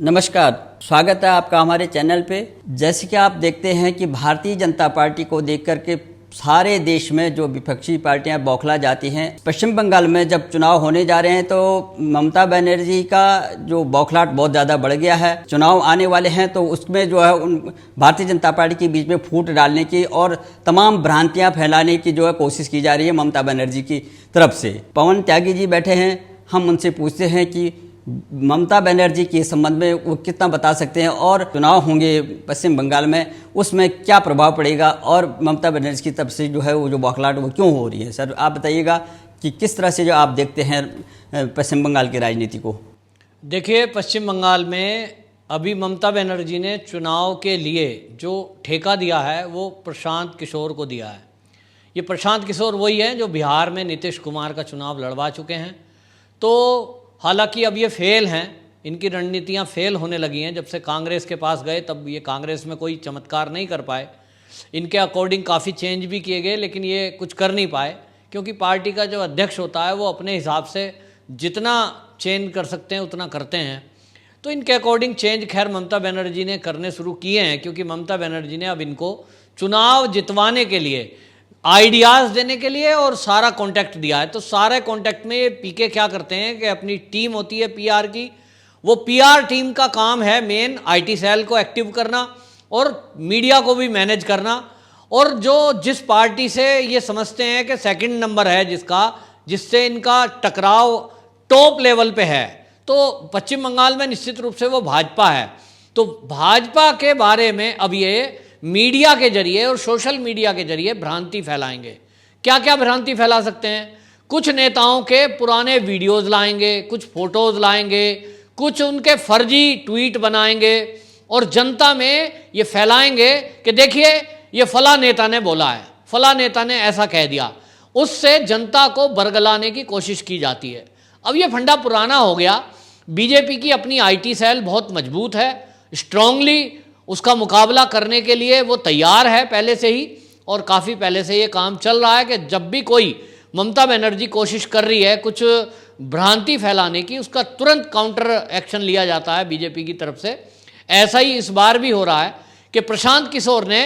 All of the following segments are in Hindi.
नमस्कार, स्वागत है आपका हमारे चैनल पे। जैसे कि आप देखते हैं कि भारतीय जनता पार्टी को देख कर के सारे देश में जो विपक्षी पार्टियां बौखला जाती हैं। पश्चिम बंगाल में जब चुनाव होने जा रहे हैं तो ममता बनर्जी का जो बौखलाहट बहुत ज़्यादा बढ़ गया है। चुनाव आने वाले हैं तो उसमें जो है उन भारतीय जनता पार्टी के बीच में फूट डालने की और तमाम भ्रांतियाँ फैलाने की जो है कोशिश की जा रही है ममता बनर्जी की तरफ से। पवन त्यागी जी बैठे हैं, हम उनसे पूछते हैं कि ममता बनर्जी के संबंध में वो कितना बता सकते हैं और चुनाव होंगे पश्चिम बंगाल में, उसमें क्या प्रभाव पड़ेगा और ममता बनर्जी की तरफ से जो है वो जो बौखलाहट वो क्यों हो रही है। सर आप बताइएगा कि किस तरह से जो आप देखते हैं पश्चिम बंगाल की राजनीति को। देखिए, पश्चिम बंगाल में अभी ममता बनर्जी ने चुनाव के लिए जो ठेका दिया है वो प्रशांत किशोर को दिया है। ये प्रशांत किशोर वही हैं जो बिहार में नीतीश कुमार का चुनाव लड़वा चुके हैं। तो हालांकि अब ये फेल हैं, इनकी रणनीतियां फेल होने लगी हैं। जब से कांग्रेस के पास गए तब ये कांग्रेस में कोई चमत्कार नहीं कर पाए। इनके अकॉर्डिंग काफ़ी चेंज भी किए गए लेकिन ये कुछ कर नहीं पाए, क्योंकि पार्टी का जो अध्यक्ष होता है वो अपने हिसाब से जितना चेंज कर सकते हैं उतना करते हैं। तो इनके अकॉर्डिंग चेंज खैर ममता बनर्जी ने करने शुरू किए हैं, क्योंकि ममता बनर्जी ने अब इनको चुनाव जितवाने के लिए आइडियाज़ देने के लिए और सारा कॉन्टैक्ट दिया है। तो सारे कॉन्टैक्ट में पीके क्या करते हैं कि अपनी टीम होती है पीआर की, वो पीआर टीम का काम है मेन आईटी सेल को एक्टिव करना और मीडिया को भी मैनेज करना। और जो जिस पार्टी से ये समझते हैं कि सेकंड नंबर है जिससे इनका टकराव टॉप लेवल पे है, तो पश्चिम बंगाल में निश्चित रूप से वो भाजपा है। तो भाजपा के बारे में अब ये मीडिया के जरिए और सोशल मीडिया के जरिए भ्रांति फैलाएंगे। क्या क्या भ्रांति फैला सकते हैं? कुछ नेताओं के पुराने वीडियोस लाएंगे, कुछ फोटोज लाएंगे, कुछ उनके फर्जी ट्वीट बनाएंगे और जनता में ये फैलाएंगे कि देखिए ये फला नेता ने बोला है, फला नेता ने ऐसा कह दिया। उससे जनता को बरगलाने की कोशिश की जाती है। अब ये फंडा पुराना हो गया। बीजेपी की अपनी आईटी सेल बहुत मजबूत है, स्ट्रांगली उसका मुकाबला करने के लिए वो तैयार है पहले से ही, और काफ़ी पहले से ये काम चल रहा है कि जब भी कोई ममता बनर्जी कोशिश कर रही है कुछ भ्रांति फैलाने की, उसका तुरंत काउंटर एक्शन लिया जाता है बीजेपी की तरफ से। ऐसा ही इस बार भी हो रहा है कि प्रशांत किशोर ने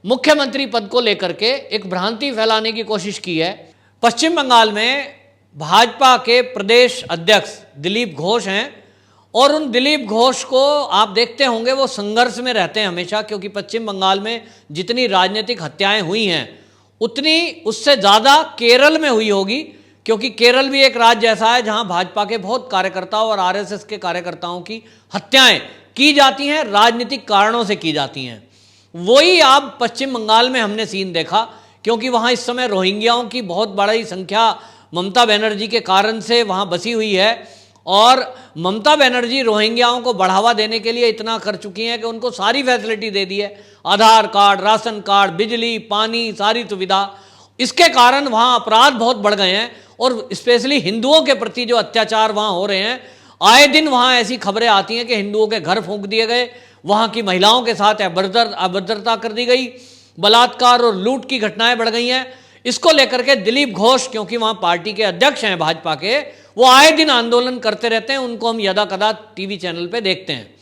मुख्यमंत्री पद को लेकर के एक भ्रांति फैलाने की कोशिश की है। पश्चिम बंगाल में भाजपा के प्रदेश अध्यक्ष दिलीप घोष हैं और उन दिलीप घोष को आप देखते होंगे वो संघर्ष में रहते हैं हमेशा, क्योंकि पश्चिम बंगाल में जितनी राजनीतिक हत्याएं हुई हैं उतनी उससे ज़्यादा केरल में हुई होगी, क्योंकि केरल भी एक राज्य ऐसा है जहां भाजपा के बहुत कार्यकर्ताओं और आरएसएस के कार्यकर्ताओं की हत्याएं की जाती हैं, राजनीतिक कारणों से की जाती हैं। वही आप पश्चिम बंगाल में हमने सीन देखा, क्योंकि वहाँ इस समय रोहिंग्याओं की बहुत बड़ी संख्या ममता बनर्जी के कारण से वहाँ बसी हुई है। और ममता बनर्जी रोहिंग्याओं को बढ़ावा देने के लिए इतना कर चुकी हैं कि उनको सारी फैसिलिटी दे दी है, आधार कार्ड, राशन कार्ड, बिजली, पानी, सारी सुविधा। इसके कारण वहाँ अपराध बहुत बढ़ गए हैं और स्पेशली हिंदुओं के प्रति जो अत्याचार वहाँ हो रहे हैं, आए दिन वहाँ ऐसी खबरें आती हैं कि हिंदुओं के घर फूंक दिए गए, वहाँ की महिलाओं के साथ अभद्रता कर दी गई, बलात्कार और लूट की घटनाएं बढ़ गई हैं। इसको लेकर के दिलीप घोष, क्योंकि वहाँ पार्टी के अध्यक्ष हैं भाजपा के, वो आए दिन आंदोलन करते रहते हैं। उनको हम यदा कदा टीवी चैनल पे देखते हैं।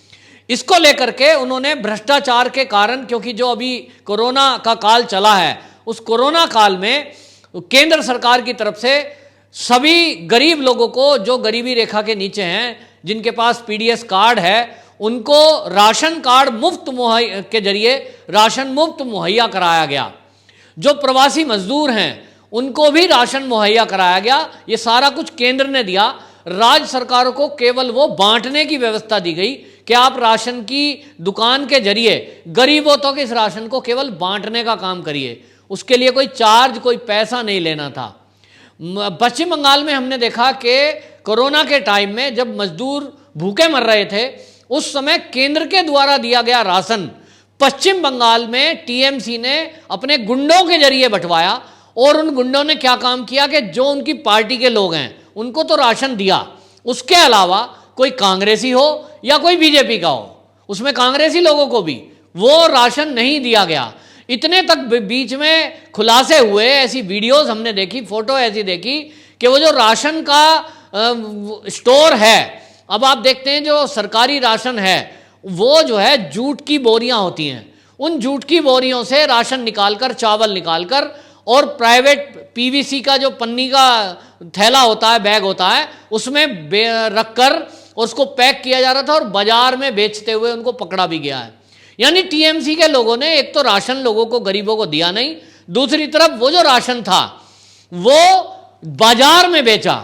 इसको लेकर के उन्होंने भ्रष्टाचार के कारण, क्योंकि जो अभी कोरोना का काल चला है, उस कोरोना काल में केंद्र सरकार की तरफ से सभी गरीब लोगों को जो गरीबी रेखा के नीचे हैं, जिनके पास पीडीएस कार्ड है, उनको राशन कार्ड मुफ्त के जरिए राशन मुफ्त मुहैया कराया गया। जो प्रवासी मजदूर हैं उनको भी राशन मुहैया कराया गया। ये सारा कुछ केंद्र ने दिया। राज्य सरकारों को केवल वो बांटने की व्यवस्था दी गई कि आप राशन की दुकान के जरिए गरीबों तक इस राशन को केवल बांटने का काम करिए, उसके लिए कोई चार्ज, कोई पैसा नहीं लेना था। पश्चिम बंगाल में हमने देखा कि कोरोना के टाइम में जब मजदूर भूखे मर रहे थे, उस समय केंद्र के द्वारा दिया गया राशन पश्चिम बंगाल में टीएमसी ने अपने गुंडों के जरिए बंटवाया। और उन गुंडों ने क्या काम किया कि जो उनकी पार्टी के लोग हैं उनको तो राशन दिया, उसके अलावा कोई कांग्रेसी हो या कोई बीजेपी का हो, उसमें कांग्रेसी लोगों को भी वो राशन नहीं दिया गया। इतने तक बीच में खुलासे हुए, ऐसी वीडियोस हमने देखी, फोटो ऐसी देखी कि वो जो राशन का स्टोर है अब आप देखते हैं जो सरकारी राशन है वो जो है जूट की बोरियां होती हैं, उन जूट की बोरियों से राशन निकालकर, चावल निकालकर, और प्राइवेट पीवीसी का जो पन्नी का थैला होता है, बैग होता है, उसमें रखकर उसको पैक किया जा रहा था और बाजार में बेचते हुए उनको पकड़ा भी गया है। यानी टीएमसी के लोगों ने एक तो राशन लोगों को, गरीबों को दिया नहीं, दूसरी तरफ वो जो राशन था वो बाजार में बेचा।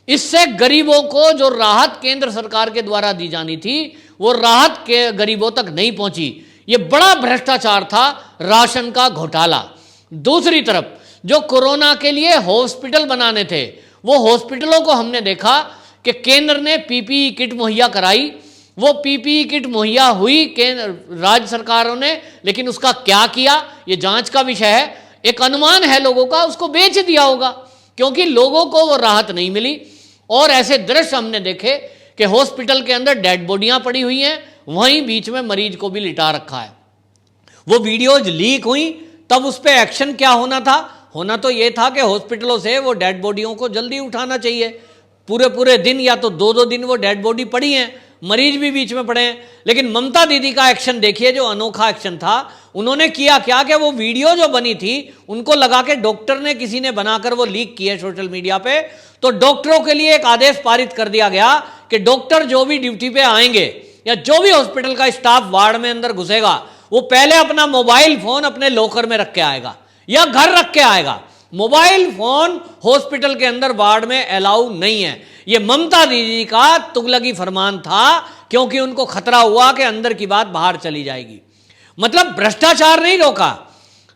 इससे गरीबों को जो राहत केंद्र सरकार के द्वारा दी जानी थी वो राहत के गरीबों तक नहीं पहुंची। ये बड़ा भ्रष्टाचार था, राशन का घोटाला। दूसरी तरफ जो कोरोना के लिए हॉस्पिटल बनाने थे, वो हॉस्पिटलों को हमने देखा कि केंद्र ने पीपीई किट मुहैया कराई, वो पीपीई किट मुहैया हुई केंद्र राज्य सरकारों ने, लेकिन उसका क्या किया ये जांच का विषय है। एक अनुमान है लोगों का, उसको बेच दिया होगा क्योंकि लोगों को वो राहत नहीं मिली। और ऐसे दृश्य हमने देखे कि हॉस्पिटल के अंदर डेड बॉडियां पड़ी हुई हैं, वहीं बीच में मरीज को भी लिटा रखा है। वो वीडियोज लीक हुई, तब उस पर एक्शन क्या होना था? होना तो ये था कि हॉस्पिटलों से वो डेड बॉडियों को जल्दी उठाना चाहिए। पूरे पूरे दिन या तो 2-2 दिन वो डेड बॉडी पड़ी हैं, मरीज भी बीच में पड़े हैं। लेकिन ममता दीदी का एक्शन देखिए, जो अनोखा एक्शन था। उन्होंने किया क्या कि वो वीडियो जो बनी थी उनको लगा के, डॉक्टर ने किसी ने बनाकर वो लीक किए सोशल मीडिया पे, तो डॉक्टरों के लिए एक आदेश पारित कर दिया गया कि डॉक्टर जो भी ड्यूटी पे आएंगे या जो भी हॉस्पिटल का स्टाफ वार्ड में अंदर घुसेगा, वो पहले अपना मोबाइल फोन अपने लॉकर में रख के आएगा या घर रख के आएगा। मोबाइल फोन हॉस्पिटल के अंदर वार्ड में अलाउ नहीं है। ये ममता दीदी का तुगलकी फरमान था, क्योंकि उनको खतरा हुआ कि अंदर की बात बाहर चली जाएगी। मतलब भ्रष्टाचार नहीं रोका,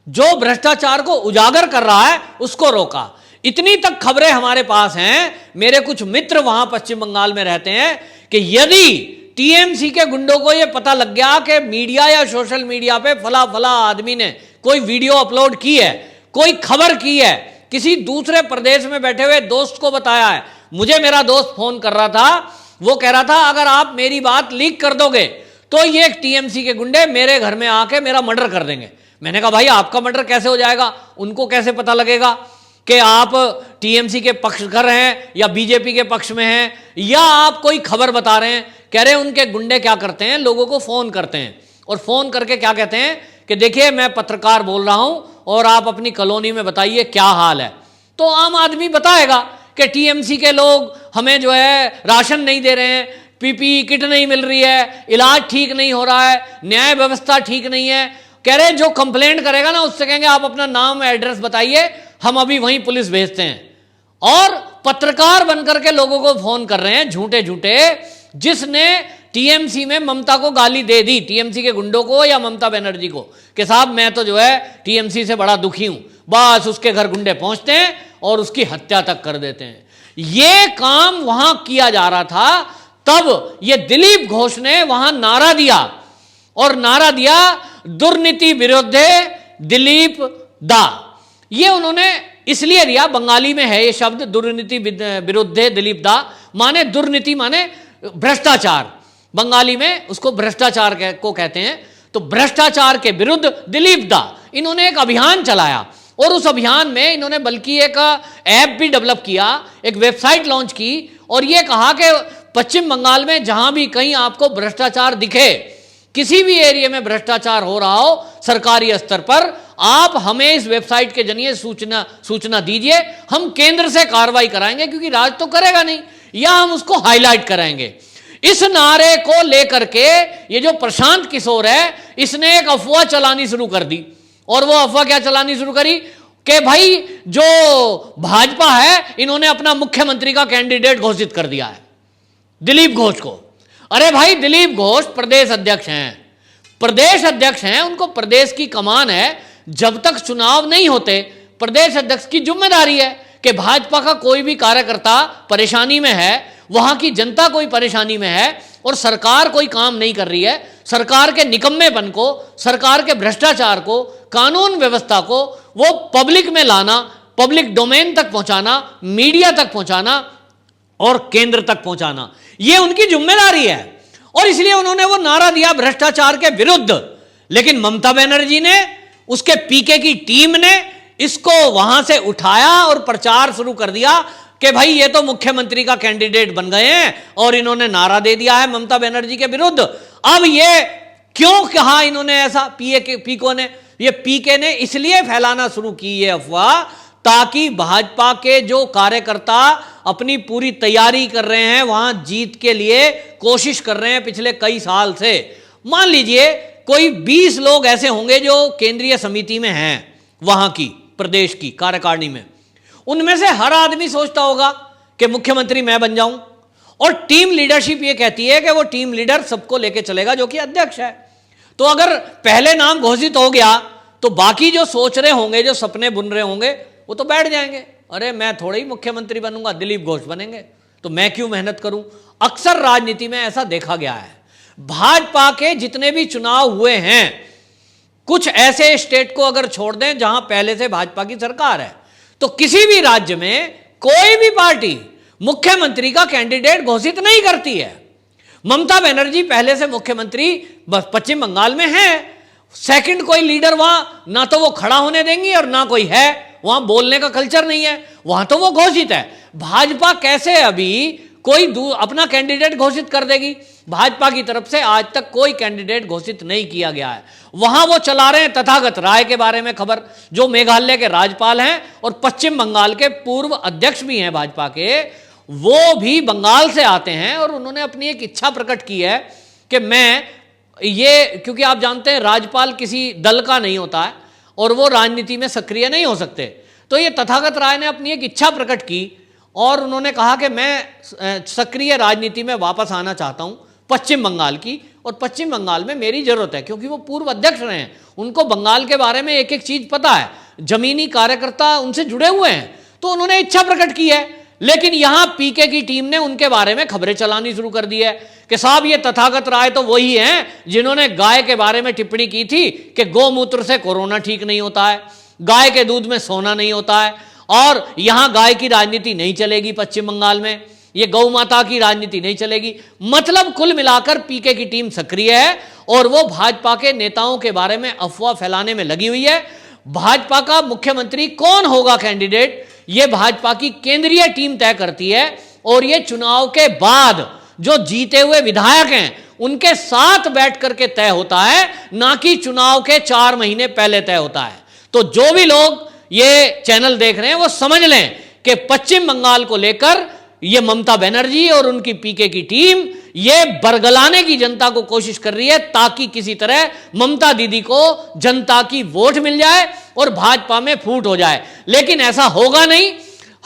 जो भ्रष्टाचार को उजागर कर रहा है उसको रोका। इतनी तक खबरें हमारे पास हैं, मेरे कुछ मित्र वहां पश्चिम बंगाल में रहते हैं, कि यदि टीएमसी के गुंडों को यह पता लग गया कि मीडिया या सोशल मीडिया पे फला फला आदमी ने कोई वीडियो अपलोड की है, कोई खबर की है, किसी दूसरे प्रदेश में बैठे हुए दोस्त को बताया है। मुझे मेरा दोस्त फोन कर रहा था, वो कह रहा था अगर आप मेरी बात लीक कर दोगे तो ये टीएमसी के गुंडे मेरे घर में आके मेरा मर्डर कर देंगे। मैंने कहा भाई आपका मर्डर कैसे हो जाएगा? उनको कैसे पता लगेगा कि आप टीएमसी के पक्षधर हैं या बीजेपी के पक्ष में हैं, या आप कोई खबर बता रहे हैं? कह रहे हैं उनके गुंडे क्या करते हैं, लोगों को फोन करते हैं और फोन करके क्या कहते हैं कि देखिए मैं पत्रकार बोल रहा हूं और आप अपनी कॉलोनी में बताइए क्या हाल है। तो आम आदमी बताएगा कि टीएमसी के लोग हमें जो है राशन नहीं दे रहे हैं, पीपीई किट नहीं मिल रही है, इलाज ठीक नहीं हो रहा है, न्याय व्यवस्था ठीक नहीं है। कह रहे जो कंप्लेंट करेगा ना उससे कहेंगे आप अपना नाम एड्रेस बताइए, हम अभी वहीं पुलिस भेजते हैं। और पत्रकार बनकर के लोगों को फोन कर रहे हैं झूठे झूठे, जिसने टीएमसी में ममता को गाली दे दी, टीएमसी के गुंडों को या ममता बनर्जी को, कि साहब मैं तो जो है टीएमसी से बड़ा दुखी हूं। बस उसके घर गुंडे पहुंचते हैं और उसकी हत्या तक कर देते हैं। यह काम वहां किया जा रहा था। तब ये दिलीप घोष ने वहां नारा दिया, और नारा दिया दुर्नीति विरुद्धे दिलीप दा। ये उन्होंने इसलिए दिया, बंगाली में है ये शब्द दुर्नीति विरुद्धे दिलीप दा, माने दुर्नीति माने भ्रष्टाचार, बंगाली में उसको भ्रष्टाचार को कहते हैं। तो भ्रष्टाचार के विरुद्ध दिलीप दा, इन्होंने एक अभियान चलाया और उस अभियान में इन्होंने बल्कि एक ऐप भी डेवलप किया, एक वेबसाइट लॉन्च की और यह कहा कि पश्चिम बंगाल में जहां भी कहीं आपको भ्रष्टाचार दिखे, किसी भी एरिया में भ्रष्टाचार हो रहा हो सरकारी स्तर पर, आप हमें इस वेबसाइट के जरिए सूचना दीजिए, हम केंद्र से कार्रवाई कराएंगे, क्योंकि राज तो करेगा नहीं, या हम उसको हाईलाइट कराएंगे। इस नारे को लेकर के ये जो प्रशांत किशोर है, इसने एक अफवाह चलानी शुरू कर दी। और वो अफवाह क्या चलानी शुरू करी कि भाई जो भाजपा है इन्होंने अपना मुख्यमंत्री का कैंडिडेट घोषित कर दिया है, दिलीप घोष को। अरे भाई दिलीप घोष प्रदेश अध्यक्ष हैं, प्रदेश अध्यक्ष हैं, उनको प्रदेश की कमान है। जब तक चुनाव नहीं होते प्रदेश अध्यक्ष की जिम्मेदारी है कि भाजपा का कोई भी कार्यकर्ता परेशानी में है, वहां की जनता कोई परेशानी में है और सरकार कोई काम नहीं कर रही है, सरकार के निकम्मेपन को, सरकार के भ्रष्टाचार को, कानून व्यवस्था को वो पब्लिक में लाना, पब्लिक डोमेन तक पहुंचाना, मीडिया तक पहुंचाना और केंद्र तक पहुंचाना, ये उनकी जिम्मेदारी है। और इसलिए उन्होंने वो नारा दिया भ्रष्टाचार के विरुद्ध। लेकिन ममता बनर्जी ने, उसके पीके की टीम ने इसको वहां से उठाया और प्रचार शुरू कर दिया कि भाई ये तो मुख्यमंत्री का कैंडिडेट बन गए हैं और इन्होंने नारा दे दिया है ममता बनर्जी के विरुद्ध। अब ये क्यों कहा इन्होंने ऐसा, पीके ने इसलिए फैलाना शुरू की ये अफवाह ताकि भाजपा के जो कार्यकर्ता अपनी पूरी तैयारी कर रहे हैं, वहां जीत के लिए कोशिश कर रहे हैं पिछले कई साल से। मान लीजिए कोई 20 लोग ऐसे होंगे जो केंद्रीय समिति में हैं, वहां की प्रदेश की कार्यकारिणी में, उनमें से हर आदमी सोचता होगा कि मुख्यमंत्री मैं बन जाऊं, और टीम लीडरशिप ये कहती है कि वो टीम लीडर सबको लेके चलेगा जो कि अध्यक्ष है। तो अगर पहले नाम घोषित हो गया तो बाकी जो सोच रहे होंगे, जो सपने बुन रहे होंगे, वो तो बैठ जाएंगे, अरे मैं थोड़े ही मुख्यमंत्री बनूंगा, दिलीप घोष बनेंगे, तो मैं क्यों मेहनत करूं। अक्सर राजनीति में ऐसा देखा गया है। भाजपा के जितने भी चुनाव हुए हैं, कुछ ऐसे स्टेट को अगर छोड़ दें जहां पहले से भाजपा की सरकार है, तो किसी भी राज्य में कोई भी पार्टी मुख्यमंत्री का कैंडिडेट घोषित नहीं करती है। ममता बनर्जी पहले से मुख्यमंत्री पश्चिम बंगाल में है, सेकंड कोई लीडर वहां ना तो वो खड़ा होने देंगी और ना कोई है, वहां बोलने का कल्चर नहीं है, वहां तो वो घोषित है। भाजपा कैसे अभी कोई अपना कैंडिडेट घोषित कर देगी। भाजपा की तरफ से आज तक कोई कैंडिडेट घोषित नहीं किया गया है। वहां वो चला रहे हैं तथागत राय के बारे में खबर, जो मेघालय के राज्यपाल हैं और पश्चिम बंगाल के पूर्व अध्यक्ष भी हैं भाजपा के, वो भी बंगाल से आते हैं और उन्होंने अपनी एक इच्छा प्रकट की है कि मैं ये, क्योंकि आप जानते हैं राज्यपाल किसी दल का नहीं होता है और वो राजनीति में सक्रिय नहीं हो सकते, तो ये तथागत राय ने अपनी एक इच्छा प्रकट की और उन्होंने कहा कि मैं सक्रिय राजनीति में वापस आना चाहता हूं पश्चिम बंगाल की, और पश्चिम बंगाल में मेरी जरूरत है, क्योंकि वो पूर्व अध्यक्ष रहे हैं, उनको बंगाल के बारे में एक एक चीज पता है, जमीनी कार्यकर्ता उनसे जुड़े हुए हैं, तो उन्होंने इच्छा प्रकट की है। लेकिन यहां पीके की टीम ने उनके बारे में खबरें चलानी शुरू कर दी है कि साहब ये तथागत राय तो वही हैं जिन्होंने गाय के बारे में टिप्पणी की थी कि गौमूत्र से कोरोना ठीक नहीं होता है, गाय के दूध में सोना नहीं होता है, और यहां गाय की राजनीति नहीं चलेगी पश्चिम बंगाल में, ये गौ माता की राजनीति नहीं चलेगी। मतलब कुल मिलाकर पीके की टीम सक्रिय है और वो भाजपा के नेताओं के बारे में अफवाह फैलाने में लगी हुई है। भाजपा का मुख्यमंत्री कौन होगा कैंडिडेट, ये भाजपा की केंद्रीय टीम तय करती है, और ये चुनाव के बाद जो जीते हुए विधायक हैं उनके साथ बैठ करके तय होता है, ना कि चुनाव के 4 महीने पहले तय होता है। तो जो भी लोग ये चैनल देख रहे हैं वो समझ लें कि पश्चिम बंगाल को लेकर ये ममता बनर्जी और उनकी पीके की टीम ये बरगलाने की जनता को कोशिश कर रही है, ताकि किसी तरह ममता दीदी को जनता की वोट मिल जाए और भाजपा में फूट हो जाए। लेकिन ऐसा होगा नहीं।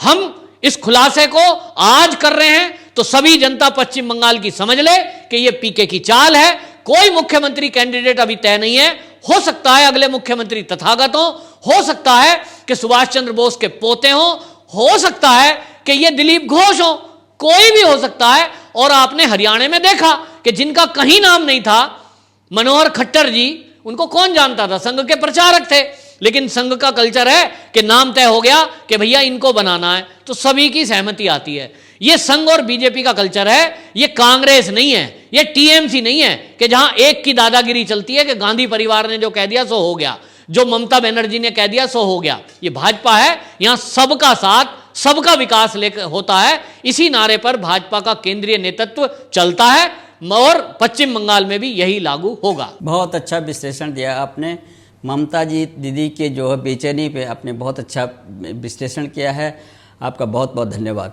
हम इस खुलासे को आज कर रहे हैं तो सभी जनता पश्चिम बंगाल की समझ ले कि ये पीके की चाल है। कोई मुख्यमंत्री कैंडिडेट अभी तय नहीं है, हो सकता है अगले मुख्यमंत्री तथागत हो सकता है कि सुभाष चंद्र बोस के पोते हो सकता है कि ये दिलीप घोष हो, कोई भी हो सकता है। और आपने हरियाणा में देखा कि जिनका कहीं नाम नहीं था, मनोहर खट्टर जी, उनको कौन जानता था, संघ के प्रचारक थे, लेकिन संघ का कल्चर है कि नाम तय हो गया कि भैया इनको बनाना है तो सभी की सहमति आती है। ये संघ और बीजेपी का कल्चर है, ये कांग्रेस नहीं है, ये टीएमसी नहीं है कि जहां एक की दादागिरी चलती है कि गांधी परिवार ने जो कह दिया सो हो गया, जो ममता बनर्जी ने कह दिया सो हो गया। ये भाजपा है, यहां सबका साथ सबका विकास लेकर होता है। इसी नारे पर भाजपा का केंद्रीय नेतृत्व चलता है और पश्चिम बंगाल में भी यही लागू होगा। बहुत अच्छा विश्लेषण दिया आपने। ममता जी दीदी के जो है बेचैनी पे आपने बहुत अच्छा विश्लेषण किया है। आपका बहुत बहुत धन्यवाद।